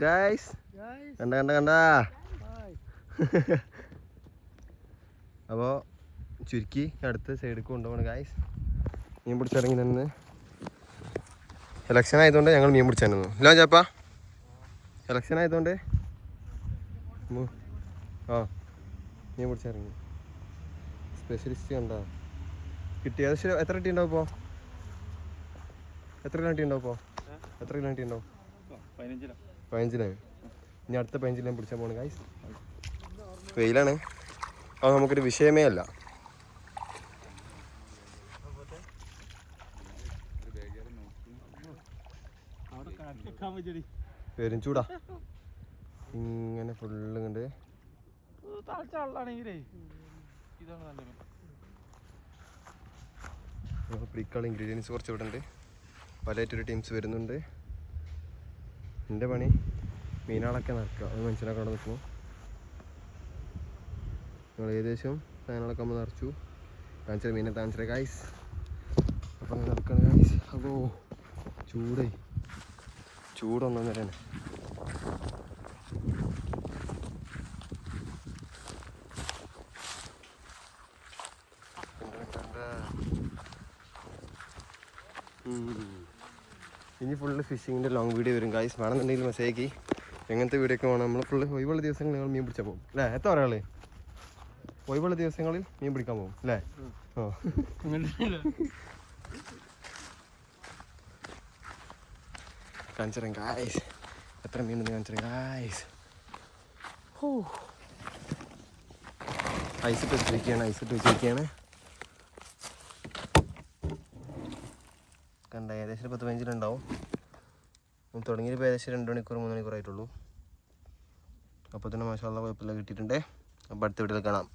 Guys കണ്ട അപ്പോൾ ചുരുക്കി അടുത്ത സൈഡിൽ കൊണ്ടുപോകണം ഗൈസ്. മീൻ പിടിച്ചിറങ്ങി നിന്ന് സെലക്ഷൻ ആയതുകൊണ്ട് ഞങ്ങൾ മീൻ പിടിച്ചായിരുന്നു. ഇല്ല ചാപ്പാ സെലക്ഷൻ ആയതുകൊണ്ട് മീൻ പിടിച്ചിറങ്ങി. സ്പെഷ്യലിസ്റ്റ് കണ്ടാ കിട്ടി. ഏകദേശം എത്ര കിട്ടി ഉണ്ടാവും ഇപ്പോൾ? എത്ര കിലോ കിട്ടി ഉണ്ടാവും ഇപ്പോൾ? എത്ര കിലോ കിട്ടി ഉണ്ടാവും? 15. ഇനി അടുത്ത 15 പിടിച്ചാൽ പോകണം ഗൈസ്. വെയിലാണ്, അത് നമുക്കൊരു വിഷയമേ അല്ല. പേരും ചൂടാ ഇങ്ങനെ ഫുള്ള് കണ്ട് പിടിക്കാനുള്ള ഇൻഗ്രീഡിയൻസ് കുറച്ച് ഇവിടെ ഉണ്ട്. പലയായിട്ടൊരു ടീംസ് വരുന്നുണ്ട്. എൻ്റെ പണി മീനുകളൊക്കെ നിറക്കുക. അത് മനുഷ്യനൊക്കെ അവിടെ നിൽക്കുമ്പോൾ ഞങ്ങൾ ഏകദേശം സാധനങ്ങളൊക്കെ നമ്മൾ നിറച്ചു. കാണിച്ചാൽ മീനെ കാണിച്ചാൽ ഗൈസ്. അപ്പം അങ്ങനെ നിൽക്കണം ഗൈസ്. അതോ ചൂടൊന്നും തരാണ്. ഇനി ഫുള്ള് ഫിഷിങ്ങിൻ്റെ ലോങ് വീഡിയോ വരും ഗൈസ്. വേണമെന്നുണ്ടെങ്കിൽ മെസ്സേജ് എങ്ങനത്തെ വീഡിയോ ഒക്കെ വേണം. നമ്മൾ ഫുള്ള് ഒഴിവുള്ള ദിവസങ്ങളിൽ ഞങ്ങൾ മീൻ പിടിച്ചാൽ പോകും അല്ലേ? എത്ര ഒരാൾ ഒഴിവുള്ള ദിവസങ്ങളിൽ മീൻ പിടിക്കാൻ പോകും അല്ലേ? കാണിച്ചറിയാം ഗൈസ്, എത്ര മീനുണ്ടെന്ന് കാണിച്ചറിയാം ഗൈസ്. ഐസിട്ട് വെച്ചിരിക്കുകയാണ്. കണ്ട ഏകദേശം 10-15 ഉണ്ടാവും. തുടങ്ങിയിട്ട് ഏകദേശം 2 മണിക്കൂർ 3 മണിക്കൂർ ആയിട്ടുള്ളൂ. അപ്പോൾ തന്നെ മാഷാ അല്ലാഹ് കുഴപ്പമില്ല കിട്ടിയിട്ടുണ്ട്. അപ്പോൾ അടുത്ത വീഡിയോയിൽ കാണാം.